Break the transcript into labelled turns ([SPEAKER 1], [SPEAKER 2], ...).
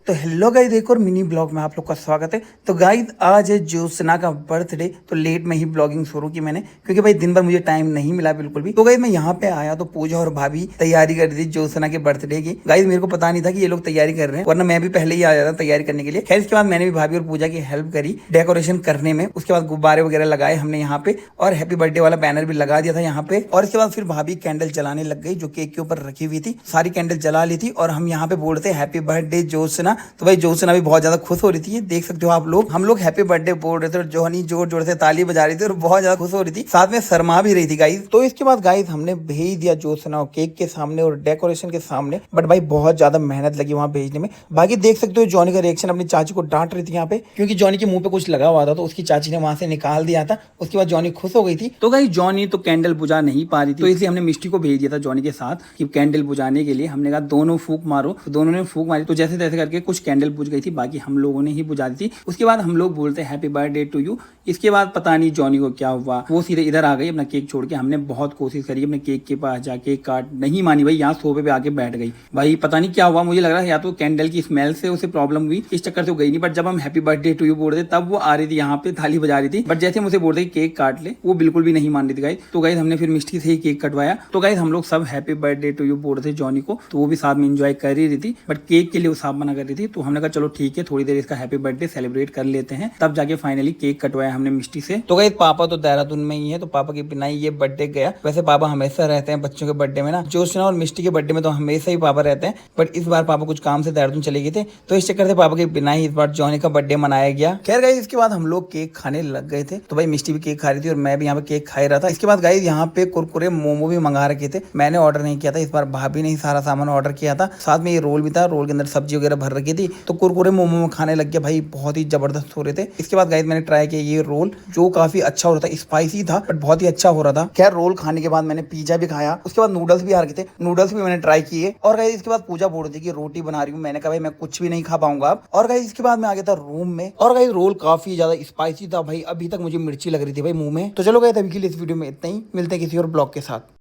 [SPEAKER 1] तो hello guys, एक और मिनी ब्लॉग में आप लोग का स्वागत है। तो गाइस आज है ज्योत्सना का बर्थडे, तो लेट में ही ब्लॉगिंग शुरू की मैंने, क्योंकि भाई दिन भर मुझे टाइम नहीं मिला बिल्कुल भी। तो गाइस मैं यहाँ पे आया तो पूजा और भाभी तैयारी कर रही थी ज्योत्सना के बर्थडे की। गाइस मेरे को पता नहीं था कि ये लोग तैयारी कर रहे हैं, वरना मैं भी पहले ही आ जाता तैयारी करने के लिए। खैर इसके बाद मैंने भी भाभी और पूजा की हेल्प करी डेकोरेशन करने में। उसके बाद गुब्बारे वगैरह लगाए हमने यहाँ पे, और हैप्पी बर्थडे वाला बैनर भी लगा दिया था यहाँ पे। और इसके बाद फिर भाभी कैंडल जलाने लग गई जो केक के ऊपर रखी हुई थी। सारी कैंडल जला ली थी और हम यहाँ पे बोलते हैं हैप्पी बर्थडे ज्योत्सना। तो भाई ज्योत्सना भी बहुत ज्यादा खुश हो रही थी, ये देख सकते हो आप लोग। हम लोग हैप्पी बर्थडे बोल रहे थे और जोहनी जोर जोर से ताली बजा रही थी और बहुत ज्यादा खुश हो रही थी, साथ में शर्मा भी रही थी गाइस। तो इसके बाद गाइस हमने भेज दिया ज्योत्सना केक के सामने और डेकोरेशन के सामने। बट भाई बहुत ज्यादा मेहनत लगी वहां भेजने में। बाकी देख सकते हो जॉनी का रिएक्शन, अपनी चाची को डांट रही थी यहाँ पे, क्योंकि जॉनी के मुंह पे कुछ लगा हुआ था तो उसकी चाची ने वहां से निकाल दिया था। उसके बाद जॉनी खुश हो गई थी। तो गाइस जॉनी तो कैंडल बुझा नहीं पा रही थी, तो इसलिए हमने मिष्टी को भेज दिया था जॉनी के साथ कि कैंडल बुझाने के लिए। हमने कहा दोनों फूंक मारो, दोनों ने फूंक मारी तो जैसे तैसे करके कुछ कैंडल बुझ गई थी, बाकी हम लोगों ने ही बुझा दी थी। उसके बाद हम लोग बोलते हैं हैप्पी बर्थडे टू यू। इसके बाद पता नहीं जॉनी को क्या हुआ, वो सीधे इधर आ गई अपना केक छोड़ के। हमने बहुत कोशिश करी अपने केक के पास जाके काट, नहीं मानी भाई, यहाँ सोफे पे आके बैठ गई। भाई पता नहीं क्या हुआ, मुझे लग रहा है या तो कैंडल की स्मेल से उसे प्रॉब्लम हुई, इस चक्कर से वो गई नहीं। बट जब हम हैप्पी बर्थडे टू यू बोल रहे थे तब वो आ रही थी यहाँ पे, थाली बजा रही थी। बट जैसे मुझे बोल रहे केक काट ले, वो बिल्कुल भी नहीं मान रही थी गाइस। तो गाइस हमने फिर मिष्टी से ही केक कटवाया। तो गाइस हम लोग सब हैप्पी बर्थडे टू यू बोल रहे थे जॉनी को, तो वो भी साथ में एंजॉय कर ही रही थी। बट केक के लिए वो साफ मना कर रही थी, तो हमने कहा चलो ठीक है, थोड़ी देर इसका हैप्पी बर्थडे सेलिब्रेट कर लेते हैं। तब जाके फाइनली केक कटवाया हमने मिष्टी से। तो गाइस पापा तो देहरादून में ही है, तो पापा के बिना ही ये बर्थडे गया। वैसे पापा हमेशा रहते हैं बच्चों के बर्थडे में ना, ज्योत्सना और मिष्टी के बर्थडे में तो हमेशा ही पापा रहते हैं। बट इस बार पापा कुछ काम से देहरादून चले गए थे, तो इस चक्कर से पापा के बिना ही इस बार जॉनी का बर्थडे मनाया गया। खैर गाइस इसके बाद हम लोग केक खाने लग गए थे। तो भाई मिष्टी भी केक खा रही थी और मैं भी यहाँ पे केक खा रहा था। इसके बाद गाइस यहाँ पे कुरकुरे मोमो भी मंगा रखे थे। मैंने ऑर्डर नहीं किया था, इस बार भाभी ने ही सारा सामान ऑर्डर किया था। साथ में ये रोल भी था, रोल के अंदर सब्जी वगैरह भर रखी थी। तो कुरकुरे मोमो में खाने लग गया भाई, बहुत ही जबरदस्त हो रहे थे। इसके बाद गाइस मैंने ट्राई किया ये रोल, जो काफी अच्छा हो रहा था, स्पाइसी था बट बहुत ही अच्छा हो रहा था। खैर रोल खाने के बाद मैंने पिज्जा भी खाया। उसके बाद नूडल्स भी आ रखे थे, नूडल्स भी मैंने ट्राई किए। और गाइस इसके बाद पूजा बोल रही थी कि रोटी बना रही हूँ। मैंने कहा भाई मैं कुछ भी नहीं खा पाऊंगा अब। और गाइस इसके बाद मैं आ गया था रूम में, और गाइस रोल काफी ज्यादा स्पाइसी था भाई, अभी तक मुझे मिर्ची लग रही थी भाई मुंह में। तो चलो गाइस अभी के लिए इस वीडियो में इतना ही, मिलते हैं किसी और ब्लॉग के साथ।